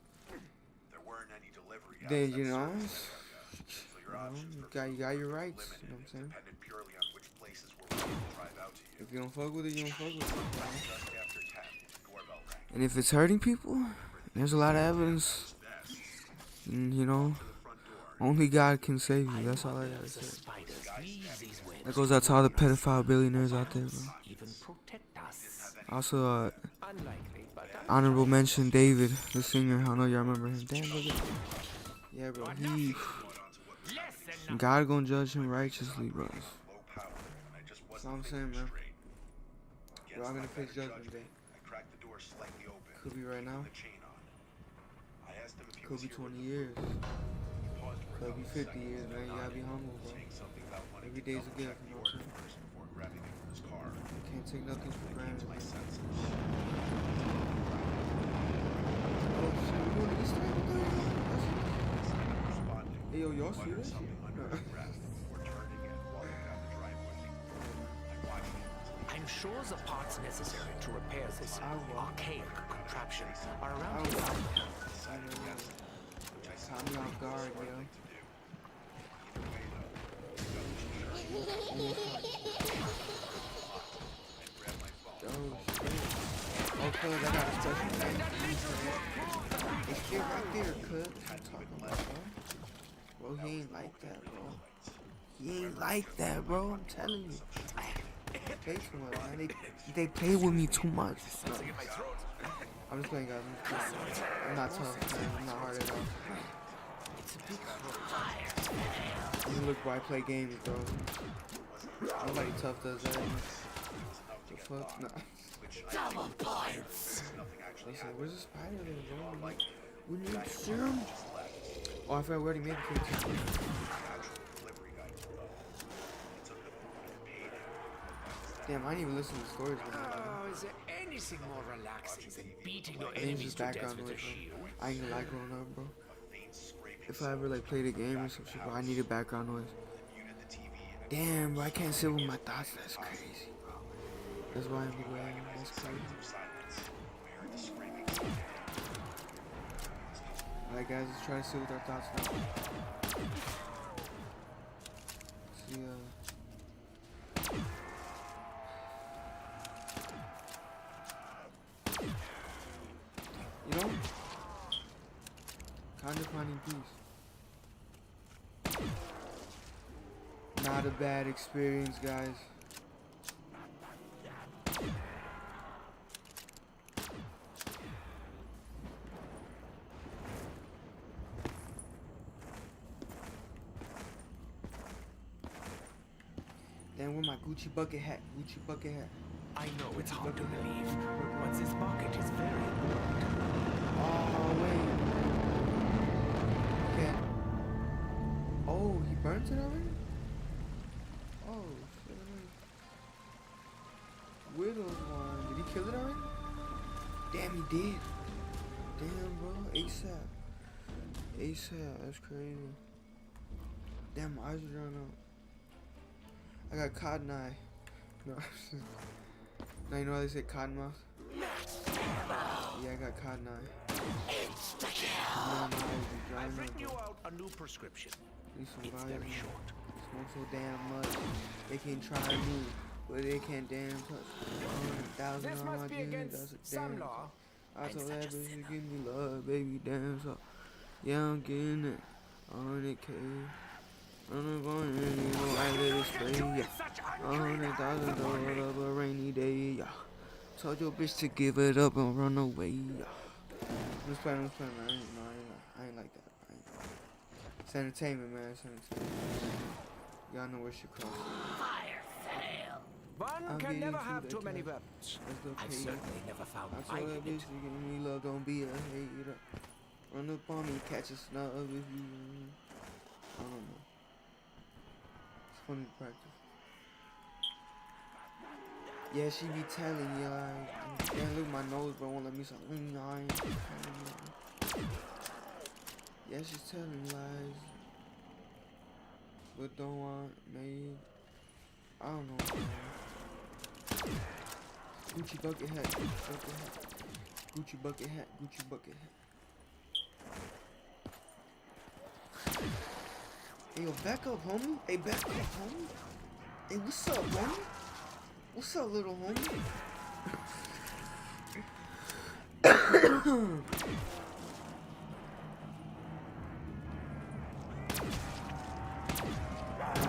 There weren't any delivery Then, apps you that know, serviced the area, so your options you for got food your were rights, limited you know what I'm and saying? depended purely on which places were willing to drive out to you. If you don't fuck with it, you don't fuck with it. Just after 10, the doorbell rang. And if it's hurting people, there's a lot of evidence. And, you know, To the front door, only God can save you. That's all I gotta the say. spiders weave these webs That goes out to all the pedophile billionaires out there, bro. even protect us. Also, Unlikely, but honorable mention David, the singer. I know y'all remember him. Damn, look at yeah, bro. He, less than God gonna judge him righteously, bro. low power, and I just That's wasn't all I'm saying, thinking man. straight. Bro, I'm gonna Against face my better Judgment Day. I cracked the door slightly open, Could be right now. the chain on. I asked him if he Could was be here 20 with the years. food. He paused for a Could be couple 50 seconds, years, then man. You gotta be nodded, humble, bro. saying something about wanting Every to day's a double-check gift, you know the what I'm order saying? first before grabbing it from his car. Can't take nothing for I came granted, to my man. senses. Oh, shit, we doing the Easter egg? What the hell? Responding, Hey, yo, y'all see muttered that shit? something under his breath before turning and walking down the driveway. I watched him until he I'm sure the parts necessary to repair this archaic contraption are around I here don't know. somewhere. decided yes, which I Caught me off guard, yo. thing to do. Either way, though, I got the shirt and grabbed my phone. Oh, shit. Oh, cuz I got a special name for you, cuz. It's still right there, cuz. What you talking about, bro? Bro, he ain't like that, bro. He ain't like that, bro. I'm telling you. They play too much, man. They play with me too much. No. I'm just playing, guys. I'm not tough, man. I'm not hard at all. You look where I play games, bro. Nobody tough does that. The fuck? Nah. Double points. Listen, where's the spider there, bro? We need serum. Oh, I forgot we already made the cake. Damn, I didn't even listen to the stories, man. Oh, is there anything more relaxing than beating your I think enemies it's just to death background with noise, a shield? bro. I ain't gonna lie growing up, bro. If I ever like played a game or some shit, bro, I needed background noise. Damn, bro, I can't sit with my thoughts. That's crazy, bro. That's why I'm the way I am. That's crazy. Alright, guys, let's try to sit with our thoughts now. See, you know, kind of finding peace. Not a bad experience, guys. Then with my Gucci bucket hat, Gucci bucket hat. I know it's hard to believe, but this bucket is very important. Oh, wait. Okay. Oh, he burnt it already? Oh, shit. Widow's one. Did he kill it already? Damn, he did. Damn, bro. ASAP. ASAP. That's crazy. Damn, my eyes are drying out. I got cotton eye. No, now you know how they say cotton mouth? Yeah, I got cotton eye. I've written you out a new prescription. It's very short. Smoke so damn much. They can try and move, but they can't damn touch. 100,000 This on must my be jeans, against that's a some damn. law. I told that bitch to give me love, baby, damn so. Yeah, I'm getting it. 100K. I'm going in, you know, I let it spray, yeah. $100,000 of a rainy day, yeah. Told your bitch to give it up and run away, yeah. I'm just playing, man. I ain't like that. It's entertainment, man. It's entertainment. Y'all know where she crossed. Fire fail. One can never have too many weapons. I've certainly never found I my told that limit. bitch to give me love, don't be a hater. Run up on me, catch a snub if you. I don't know. It's funny to practice. Yeah, she be telling you like, damn, look at my nose, bro, won't let me say, yeah, she's telling lies, but don't want me. I don't know, man. Gucci bucket hat, Gucci bucket hat, Gucci bucket hat, Gucci bucket hat. Hey, yo, back up, homie. Hey, back up, homie. Hey, what's up, homie? What's up, little homie?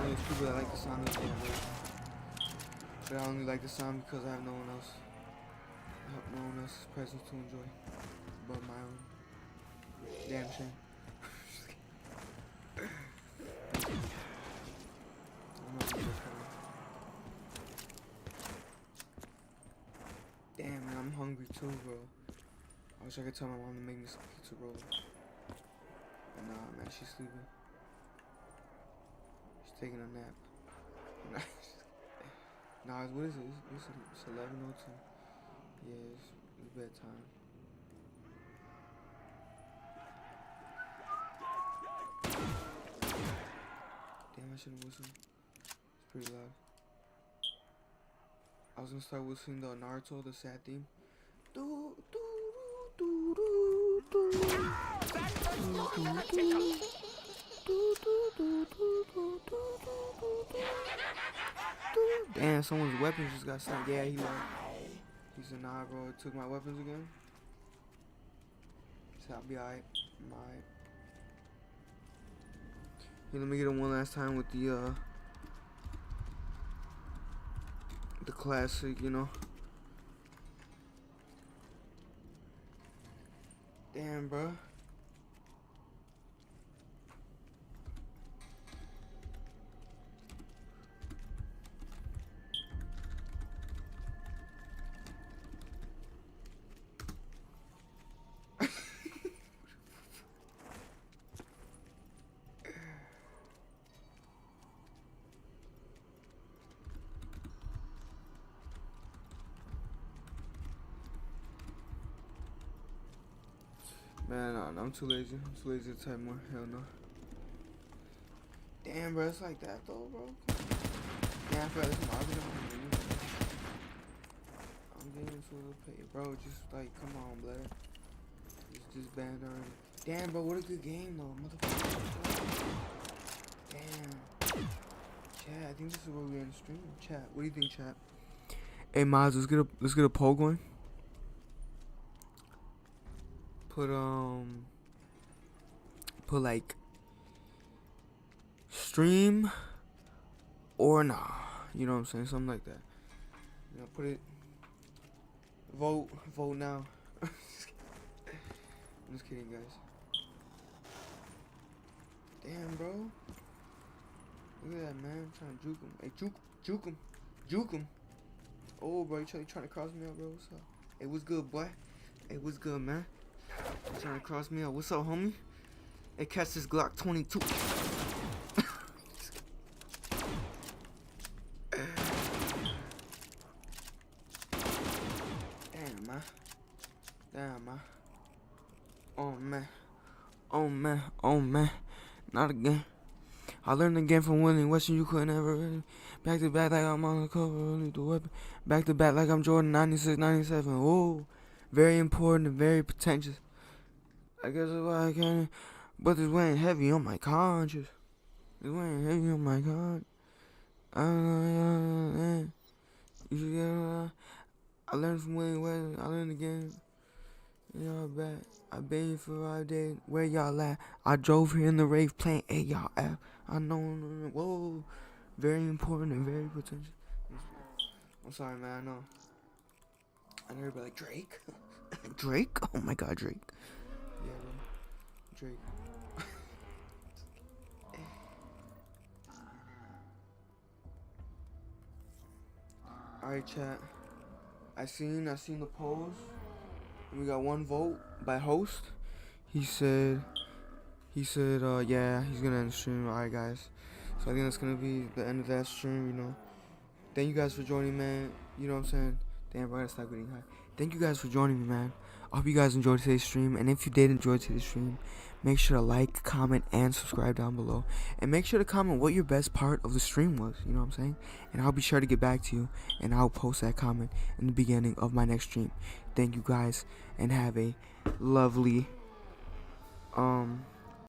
There's people that like the sound of the voice. But I only like the sound because I have no one else. I have no one else's presence to enjoy. But my own. Damn shame. Damn, man, I'm hungry too, bro. I wish I could tell my mom to make me some pizza rolls. But nah, man, she's sleeping. She's taking a nap. Nah, what is it? It's 11:02. Yeah, it's bedtime. Damn, I shouldn't whistle. It's pretty loud. I was gonna start whistling the Naruto, the sad theme. Do do do do do do. Damn, someone's weapon just got sent. Yeah, he like. He said, nah, bro, it took my weapons again. He said, I'll be alright. I'm alright. Hey, let me get it one last time with the classic, you know. Damn, bro. Man, no, I'm too lazy. I'm too lazy to type more. Hell no. Damn, bro, it's like that though, bro. Yeah, I feel like I'm getting into the pay, bro. Just like, come on, blood. Just banned already. Damn, bro, what a good game though, motherfucker. Damn. Chat, I think this is where we're in the stream. Chat, what do you think, chat? Hey, mods, let's get a poll going. Put like stream or nah, you know what I'm saying, something like that. You know, put it, vote now. I'm just kidding, guys. Damn, bro, look at that, man. I'm trying to juke him. Hey, juke him. Oh, bro, you trying to cross me out, bro? What's up? Hey, what's good, boy? Hey, what's good, man? You trying to cross me out? What's up, homie? Hey, catch this Glock 22. Damn, man. Oh, man. Not again. I learned again from winning Western. You couldn't ever really. Back to back like I'm on the cover. Really the weapon. Back to back like I'm Jordan 96, 97. Whoa. Very important and very pretentious. I guess that's why I can't. But it's weighing heavy on my conscience. It's weighing heavy on my conscience. I don't know. You should get I learned from William West. I learned again. Y'all back. I been here for 5 days. Where y'all at? I drove here in the rave playing A y'all at. I know. Whoa. Very important and very potential. I'm sorry, man. I know. I know everybody like Drake. Drake? Oh my god, Drake. Yeah, bro. Drake. Alright, chat. I seen the polls. We got one vote by host. He said, yeah, he's gonna end the stream. Alright, guys. So I think that's gonna be the end of that stream, you know. Thank you guys for joining, man. You know what I'm saying? Damn, bro, I gotta stop getting high. Thank you guys for joining me, man. I hope you guys enjoyed today's stream. And if you did enjoy today's stream, make sure to like, comment, and subscribe down below. And make sure to comment what your best part of the stream was. You know what I'm saying? And I'll be sure to get back to you. And I'll post that comment in the beginning of my next stream. Thank you guys. And have a lovely,